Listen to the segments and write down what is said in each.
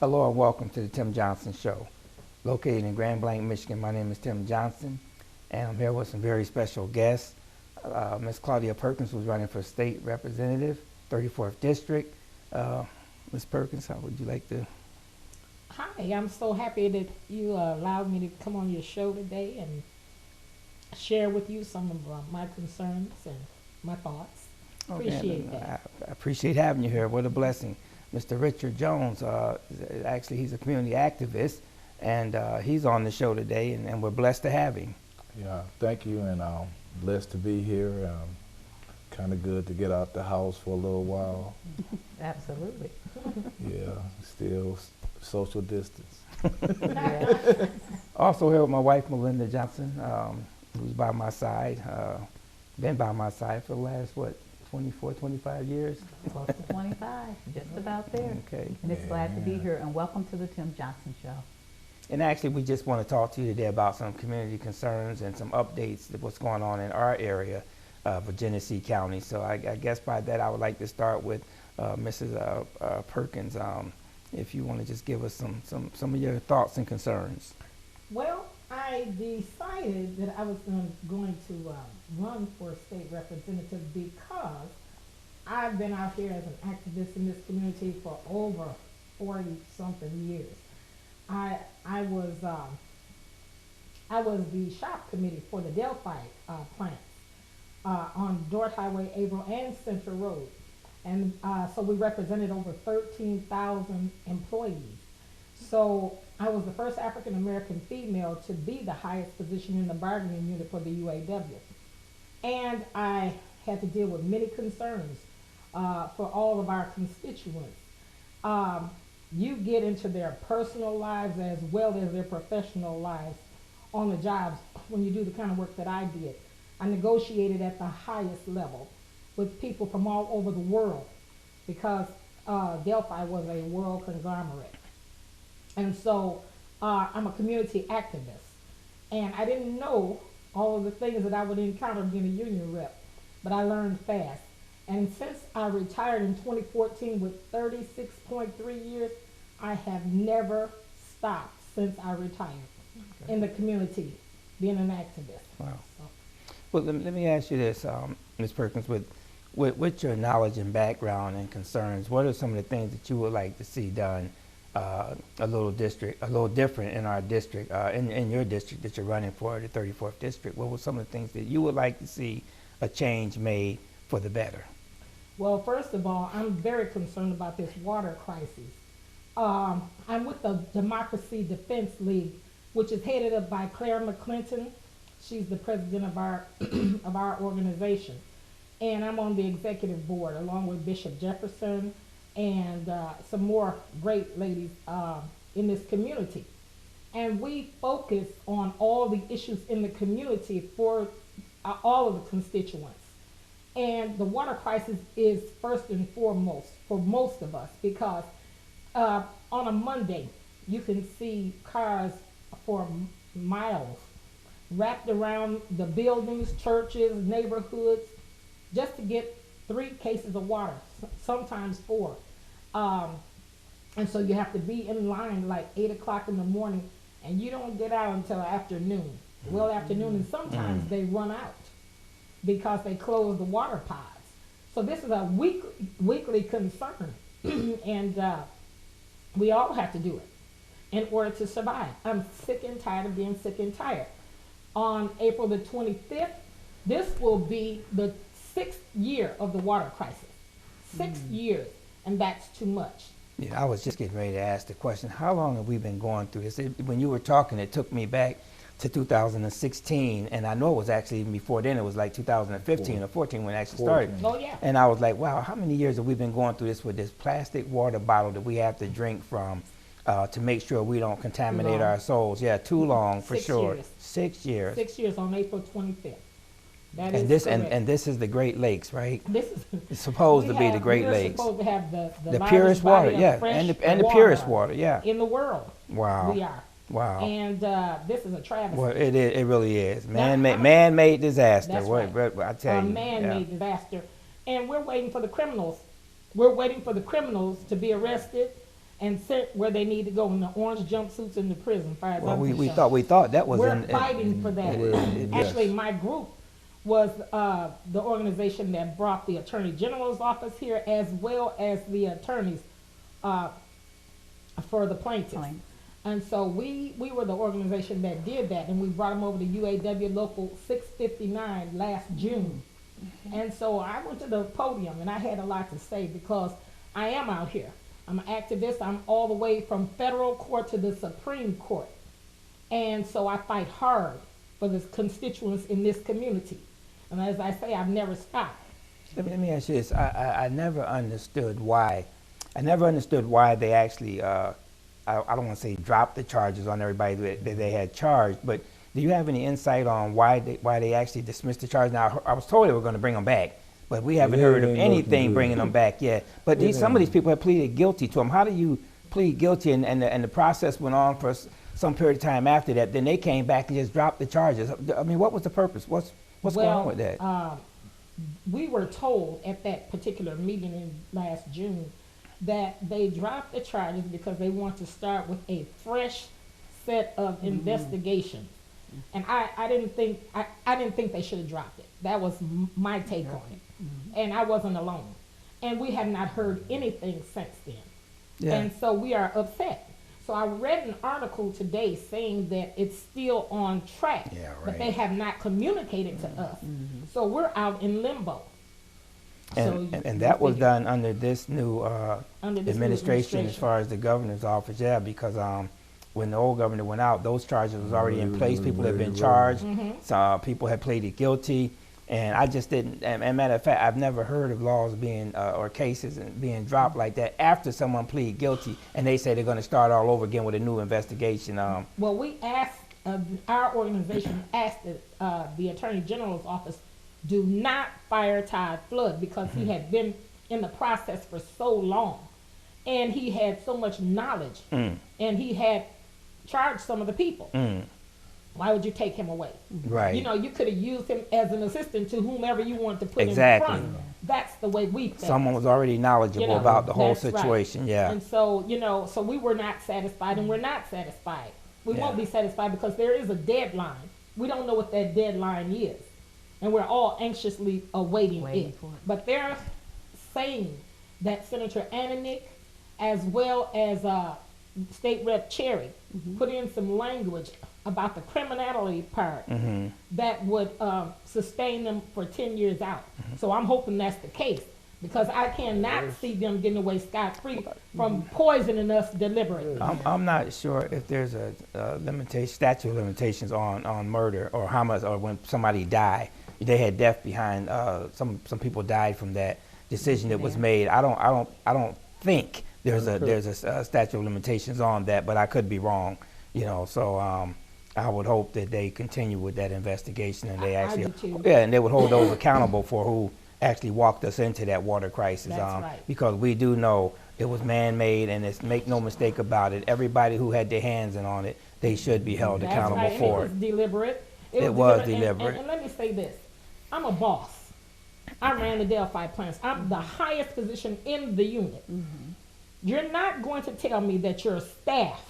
Hello and welcome to the Tim Johnson Show. Located in Grand Blanc, Michigan, my name is Tim Johnson, and I'm here with some very special guests. Ms. Claudia Perkins was running for state representative, 34th District. Ms. Perkins, how would you like to? Hi, I'm so happy that you allowed me to come on your show today and share with you some of my concerns and my thoughts. Appreciate that. I appreciate having you here. What a blessing. Mr. Richard Jones, actually he's a community activist, and he's on the show today, and we're blessed to have him. Yeah, thank you, and I'm blessed to be here. Kind of good to get out the house for a little while. Absolutely. Yeah, still social distance. Yeah. Also here with my wife, Melinda Johnson, who's by my side, been by my side for the last, 24, 25 years? Close to 25, just about there. Okay. And it's glad to be Yeah. here, and welcome to the Tim Johnson Show. And actually, we just want to talk to you today about some community concerns and some updates of what's going on in our area of Genesee County. So I guess by that, I would like to start with Mrs. Perkins. If you want to just give us some of your thoughts and concerns. Well, I decided that I was going to run for state representative because I've been out here as an activist in this community for over 40-something years. I was the shop committee for the Delphi plants on Dort Highway, Averill, and Central Road. And so we represented over 13,000 employees. So I was the first African American female to be the highest position in the bargaining unit for the UAW. And I had to deal with many concerns for all of our constituents. You get into their personal lives as well as their professional lives on the jobs when you do the kind of work that I did. I negotiated at the highest level with people from all over the world because Delphi was a world conglomerate. And so I'm a community activist. And I didn't know all of the things that I would encounter being a union rep, but I learned fast. And since I retired in 2014 with 36.3 years, I have never stopped since I retired in the community, being an activist. Wow. So, Well, let me ask you this, Ms. Perkins, with your knowledge and background and concerns, what are some of the things that you would like to see done a little different in our district, in your district that you're running for, the 34th District? What were some of the things that you would like to see a change made for the better? well, first of all, I'm very concerned about this water crisis. I'm with the Democracy Defense League, which is headed up by Claire McClinton. She's the president of our of our organization, and I'm on the executive board along with Bishop Jefferson and some more great ladies in this community. And we focus on all the issues in the community for all of the constituents. And the water crisis is first and foremost for most of us because on a Monday, you can see cars for miles wrapped around the buildings, churches, neighborhoods, just to get 3 cases of water, sometimes 4. And so you have to be in line like 8 o'clock in the morning, and you don't get out until afternoon, well afternoon, and sometimes they run out because they close the water pods. So this is a weekly concern, and we all have to do it in order to survive. I'm sick and tired of being sick and tired. On April the 25th, this will be the 6th year of the water crisis. 6 years, and that's too much. Yeah, I was just getting ready to ask the question, how long have we been going through this? When you were talking, it took me back to 2016, and I know it was actually even before then, it was like 2015 or 14 when it actually started. Oh yeah. And I was like, wow, how many years have we been going through this with this plastic water bottle that we have to drink from to make sure we don't contaminate our souls? Yeah, too long for 6 sure. years. 6 years. 6 years on April 25th. That And is this correct. and this is the Great Lakes, right? This is It's supposed to be the Great we're Lakes. supposed to have the The largest purest body water, of yeah, fresh and the purest water, yeah. in the world. Wow. We are. Wow. And this is a travesty. Well, it really is. Now, Man-made disaster. That's What I tell A you. man-made disaster. And we're waiting for the criminals. We're waiting for the criminals to be arrested and sent where they need to go in the orange jumpsuits in the prison. Far as Well, I'm we concerned. thought that was We're fighting for that. Yes. Actually, my group was the organization that brought the Attorney General's office here, as well as the attorneys for the plaintiffs. Plaintiffs. And so we were the organization that did that, and we brought them over to UAW Local 659 last June. And so I went to the podium, and I had a lot to say because I am out here. I'm an activist. I'm all the way from federal court to the Supreme Court. And so I fight hard for the constituents in this community. And as I say, I've never stopped. Let me ask you this. I never understood why. I never understood why they actually, I don't want to say dropped the charges on everybody that they had charged, but do you have any insight on why they actually dismissed the charge? Now, I was told they were going to bring them back, but we haven't heard of anything bringing them back yet. But some of these people have pleaded guilty to them. How do you plead guilty and the process went on for some period of time after that? Then they came back and just dropped the charges. I mean, what was the purpose? What's going on with that? We were told at that particular meeting in last June that they dropped the charges because they want to start with a fresh set of investigations. And I didn't think they should have dropped it. That was my take on it. And I wasn't alone. And we have not heard anything since then. Yeah. And so we are upset. So I read an article today saying that it's still on track, but they have not communicated to us. So we're out in limbo. And that was done under this new administration as far as the governor's office, because when the old governor went out, those charges was already in place. People had been charged. So people had pleaded guilty. And I just didn't, and matter of fact, I've never heard of laws being, or cases being dropped like that after someone plead guilty and they say they're going to start all over again with a new investigation. Well, we asked, our organization asked the Attorney General's office, do not fire Todd Flood because he had been in the process for so long and he had so much knowledge and he had charged some of the people. Why would you take him away? Right. You know, you could have used him as an assistant to whomever you want to put in front. That's the way we felt. Someone was already knowledgeable about the whole situation, right. And so, so we were not satisfied, and we're not satisfied. We won't be satisfied because there is a deadline. We don't know what that deadline is, and we're all anxiously awaiting it. But they're saying that Senator Ananick, as well as State Rep Cherry, put in some language about the criminality part that would sustain them for 10 years out. So I'm hoping that's the case because I cannot see them getting away scot-free from poisoning us deliberately. I'm not sure if there's a statute of limitations on murder or how much, or when somebody died. They had death behind, some people died from that decision that was made. I don't think there's a statute of limitations on that, but I could be wrong. So I would hope that they continue with that investigation and they actually, and they would hold those accountable for who actually walked us into that water crisis. That's right. Because we do know it was man-made, and it's, make no mistake about it, everybody who had their hands in on it, they should be held accountable for it. It was deliberate. It was deliberate. And let me say this, I'm a boss. I ran the Delphi plants. I'm the highest position in the unit. You're not going to tell me that your staff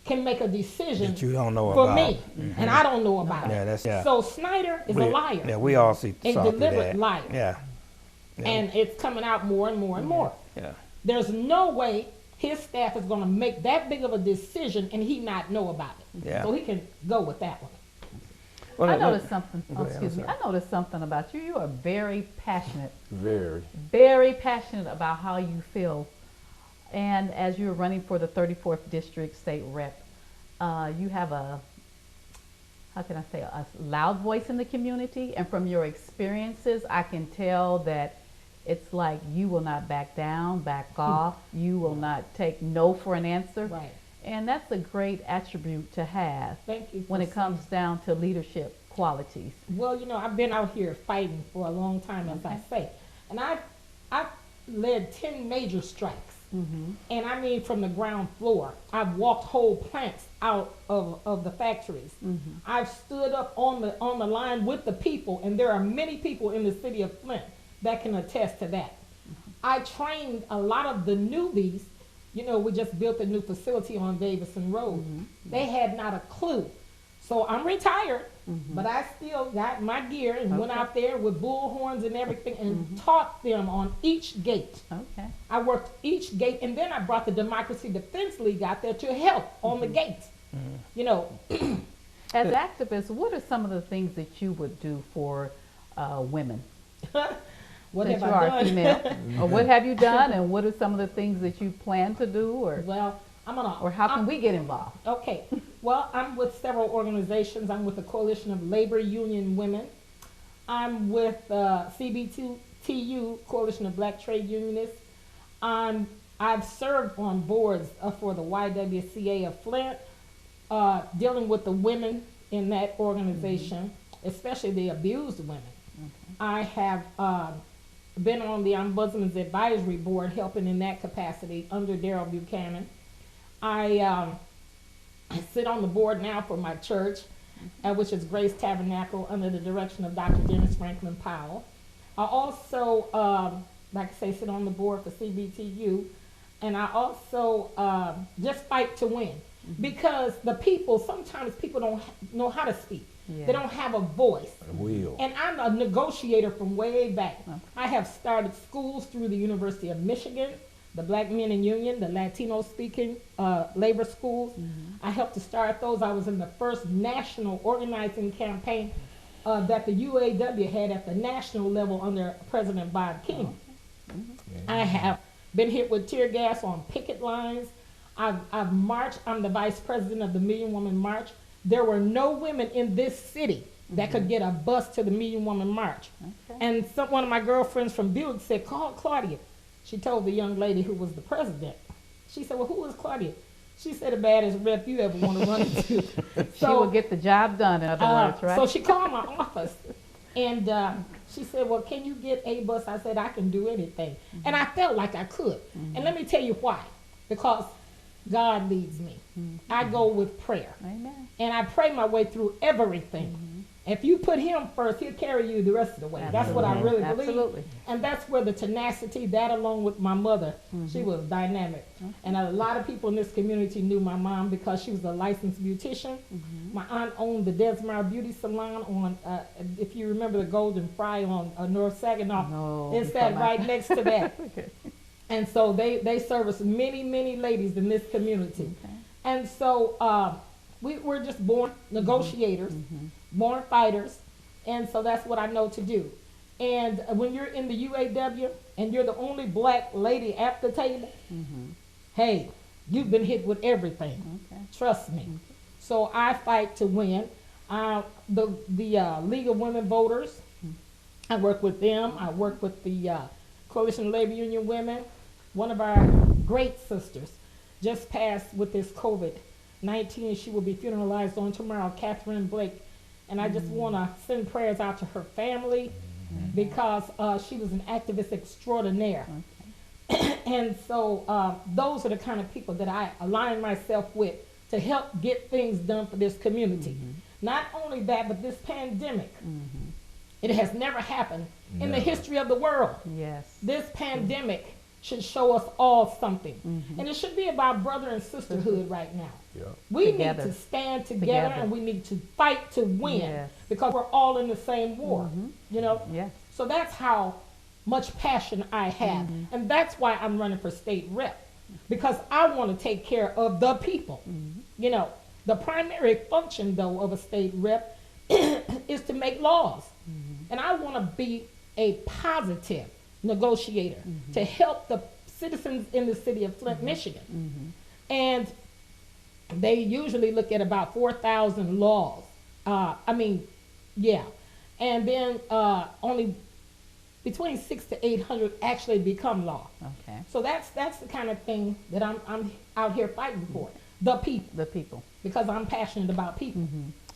can make a decision that you don't know for about. me, and I don't know about it. So Snyder is a liar. Yeah, we all see a deliberate liar. Yeah. And it's coming out more and more and more. Yeah. There's no way his staff is going to make that big of a decision and he not know about it. Yeah. So he can go with that one. Well, I noticed something. I noticed something about you. You are very passionate. Very passionate about how you feel. And as you're running for the 34th District State Rep, you have a loud voice in the community. And from your experiences, I can tell that it's like you will not back down, back off. You will not take no for an answer. Right. And that's a great attribute to have. Thank you. When it comes down to leadership qualities. Well, I've been out here fighting for a long time, as I say. And I've led 10 major strikes. And I mean from the ground floor. I've walked whole plants out of the factories. I've stood up on the line with the people, and there are many people in the city of Flint that can attest to that. I trained a lot of the newbies. You know, we just built a new facility on Davison Road. They had not a clue. So I'm retired, but I still got my gear and went out there with bullhorns and everything and taught them on each gate. Okay. I worked each gate, and then I brought the Democracy Defense League out there to help on the gates. You know. As activists, what are some of the things that you would do for women? What Since have you I are done? female, or what have you done, and what are some of the things that you plan to do, or Well, or how can we get involved? Okay. Well, I'm with several organizations. I'm with the Coalition of Labor Union Women. I'm with CBTU, Coalition of Black Trade Unionists. I've served on boards for the YWCA of Flint, dealing with the women in that organization, especially the abused women. I have been on the Ombudsman's Advisory Board, helping in that capacity under Darrell Buchanan. I sit on the board now for my church, which is Grace Tabernacle, under the direction of Dr. Dennis Franklin Powell. I also, like I say, sit on the board for CBTU, and I also just fight to win. Because the people, sometimes people don't know how to speak. Yeah. They don't have a voice. And I'm a negotiator from way back. Okay. I have started schools through the University of Michigan, the Black Men in Union, the Latino speaking labor schools. I helped to start those. I was in the first national organizing campaign that the UAW had at the national level under President Bob King. I have been hit with tear gas on picket lines. I've marched. I'm the vice president of the Million Woman March. There were no women in this city that could get a bus to the Million Woman March. And one of my girlfriends from Buick said, call Claudia. She told the young lady who was the president. She said, well, who is Claudia? She said, the baddest rep you ever want to run into. She will get the job done, in other words, right? So she called my office, and she said, well, can you get a bus? I said, I can do anything. And I felt like I could. And let me tell you why. Because God leads me. I go with prayer. Amen. And I pray my way through everything. If you put him first, he'll carry you the rest of the way. Absolutely. That's what I really believe. Absolutely. And that's where the tenacity, that along with my mother, she was dynamic. And a lot of people in this community knew my mom because she was a licensed beautician. My aunt owned the Desmar Beauty Salon on, if you remember the Golden Fry on North Saginaw. No, it sat right next to that. Okay. And so they service many, many ladies in this community. Okay. And so we were just born negotiators, born fighters, and so that's what I know to do. And when you're in the UAW and you're the only black lady at the table, hey, you've been hit with everything. Okay. Trust me. So I fight to win. The League of Women Voters, I work with them. I work with the Coalition of Labor Union Women. One of our great sisters just passed with this COVID-19. She will be funeralized on tomorrow, Catherine Blake. And I just want to send prayers out to her family because she was an activist extraordinaire. Okay. And so those are the kind of people that I align myself with to help get things done for this community. Not only that, but this pandemic. It has never happened in the history of the world. Yes. This pandemic should show us all something. And it should be about brother and sisterhood right now. We need to stand together and we need to fight to win because we're all in the same war, you know? So that's how much passion I have. And that's why I'm running for state rep, because I want to take care of the people. You know, the primary function, though, of a state rep is to make laws. And I want to be a positive negotiator to help the citizens in the city of Flint, Michigan. And they usually look at about 4,000 laws. And then only between 600 to 800 actually become law. Okay. So that's the kind of thing that I'm out here fighting for. The people. The people. Because I'm passionate about people.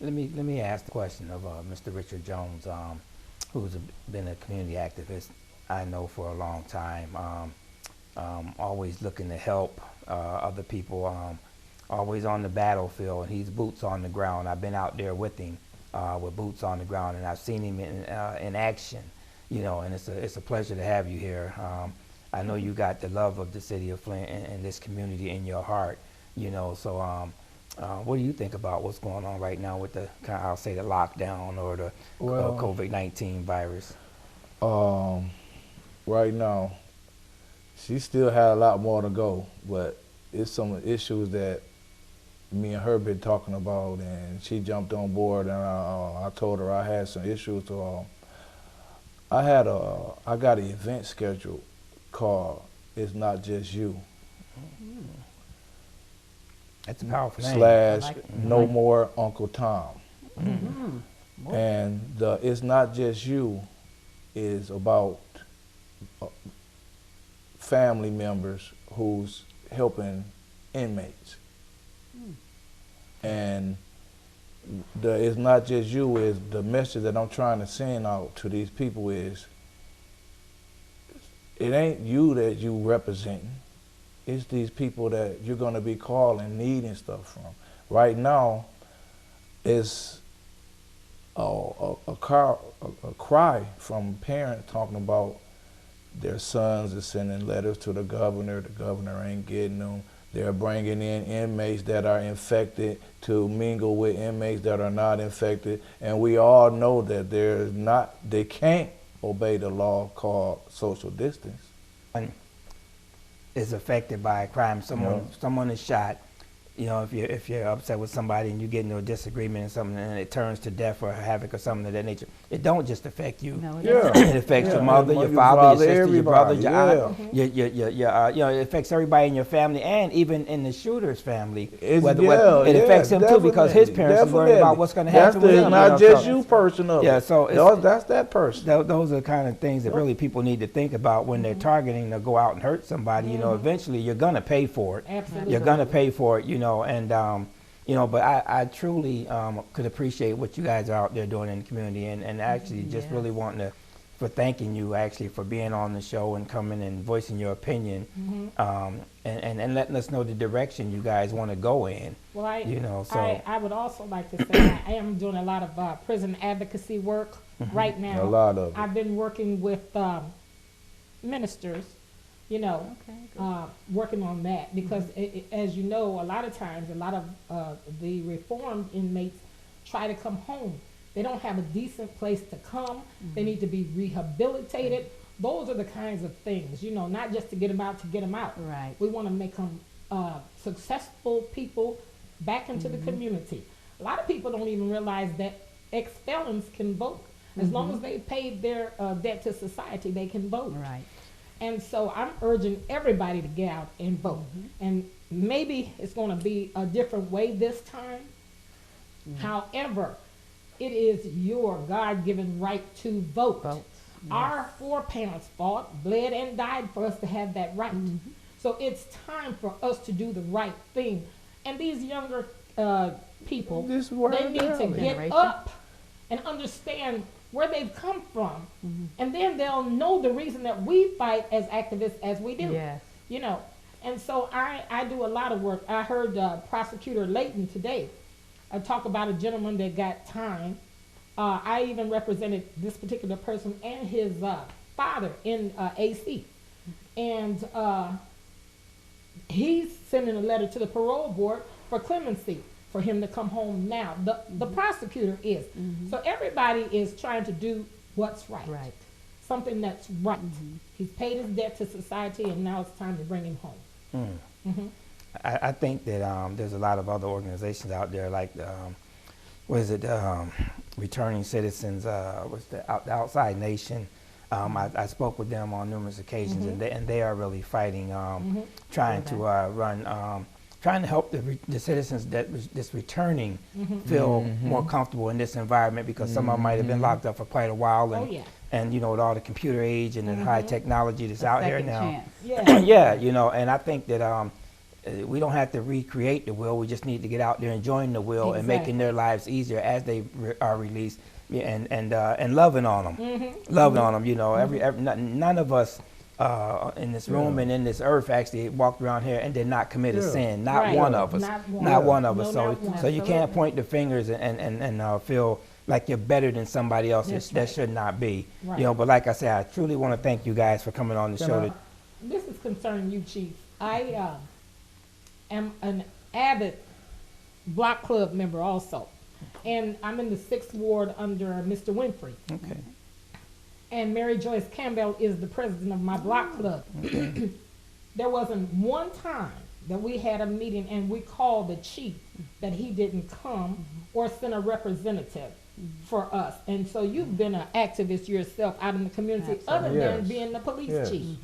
Let me ask the question of Mr. Richard Jones, who's been a community activist I know for a long time, always looking to help other people, always on the battlefield, and he's boots on the ground. I've been out there with him with boots on the ground, and I've seen him in action, you know, and it's a pleasure to have you here. I know you got the love of the city of Flint and this community in your heart, you know. So what do you think about what's going on right now with the, I'll say, the lockdown or the COVID-19 virus? Right now, she still had a lot more to go, but it's some issues that me and her been talking about, and she jumped on board, and I told her I had some issues. So I got an event scheduled called "It's Not Just You." That's a powerful name. / No More Uncle Tom. And the "It's Not Just You" is about family members who's helping inmates. And the "It's Not Just You" is the message that I'm trying to send out to these people is, it ain't you that you representing. It's these people that you're gonna be calling, needing stuff from. Right now, it's a cry from parents talking about their sons are sending letters to the governor ain't getting them. They're bringing in inmates that are infected to mingle with inmates that are not infected. And we all know that they can't obey the law called social distance. Is affected by a crime. Someone is shot. You know, if you're upset with somebody and you get into a disagreement or something, and it turns to death or havoc or something of that nature, it don't just affect you. No, it affects your mother, your father, your sister, your brother, your aunt. It affects everybody in your family, and even in the shooter's family. It affects him too, because his parents are worried about what's going to happen with him. It's not just you personally. Yeah, so that's that person. Those are the kind of things that really people need to think about when they're targeting to go out and hurt somebody. You know, eventually you're going to pay for it. Absolutely. You're going to pay for it. You know. And but I truly could appreciate what you guys are out there doing in the community, and actually just really wanting for thanking you actually for being on the show and coming and voicing your opinion, and letting us know the direction you guys want to go in. Well, I would also like to say I am doing a lot of prison advocacy work right now. A lot of it. I've been working with ministers, working on that, because as you know, a lot of times, a lot of the reformed inmates try to come home. They don't have a decent place to come. They need to be rehabilitated. Those are the kinds of things, not just to get them out. Right. We want to make them successful people back into the community. A lot of people don't even realize that ex-felons can vote. As long as they paid their debt to society, they can vote. Right. And so I'm urging everybody to get out and vote. And maybe it's going to be a different way this time. However, it is your God-given right to vote. Yes. Our foreparents fought, bled, and died for us to have that right. So it's time for us to do the right thing. And these younger people, they need to get up and understand where they've come from, and then they'll know the reason that we fight as activists as we do. Yes. And so I do a lot of work. I heard Prosecutor Layton today talk about a gentleman that got time. I even represented this particular person and his father in AC, and he's sending a letter to the parole board for clemency, for him to come home now. The prosecutor is. So everybody is trying to do what's right. Right. Something that's right. He's paid his debt to society, and now it's time to bring him home. I think that there's a lot of other organizations out there, like Returning Citizens, the Outside Nation. I spoke with them on numerous occasions, and they are really fighting, trying to help the citizens that's returning feel more comfortable in this environment, because some of them might have been locked up for quite a while, and with all the computer age and the high technology that's out here now. And I think that we don't have to recreate the will. We just need to get out there and join the will and making their lives easier as they are released, and loving on them, loving on them. None of us in this room and in this earth actually walked around here and did not commit a sin. Not one of us. Not one of us. So you can't point the fingers and feel like you're better than somebody else. That should not be. But like I said, I truly want to thank you guys for coming on the show. this is concerning you, Chief. I am an avid block club member also. And I'm in the 6th ward under Mr. Winfrey. Okay. And Mary Joyce Campbell is the president of my block club. Okay. There wasn't one time that we had a meeting and we called the chief that he didn't come or send a representative for us. And so you've been an activist yourself out in the community, other than being the police chief.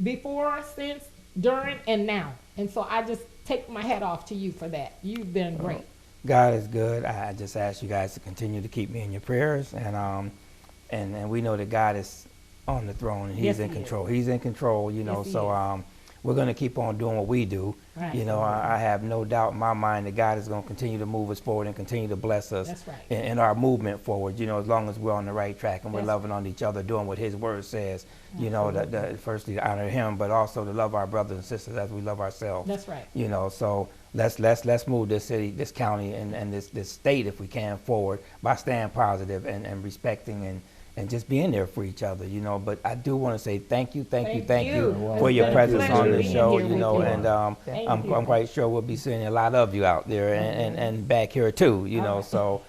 Before, since, during, and now. And so I just take my hat off to you for that. You've been great. God is good. I just ask you guys to continue to keep me in your prayers, and we know that God is on the throne and He's in control. He's in control, you know. So we're going to keep on doing what we do. Right. You know, I have no doubt in my mind that God is going to continue to move us forward and continue to bless us in our movement forward. You know, as long as we're on the right track and we're loving on each other, doing what His Word says. You know, that firstly to honor Him, but also to love our brothers and sisters as we love ourselves. That's right. You know, so let's move this city, this county, and this state, if we can, forward by staying positive and respecting and just being there for each other, you know. But I do want to say thank you for your presence on the show, you know, and I'm quite sure we'll be seeing a lot of you out there and back here too, you know. So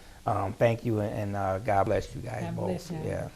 thank you, and God bless you guys both. Yeah.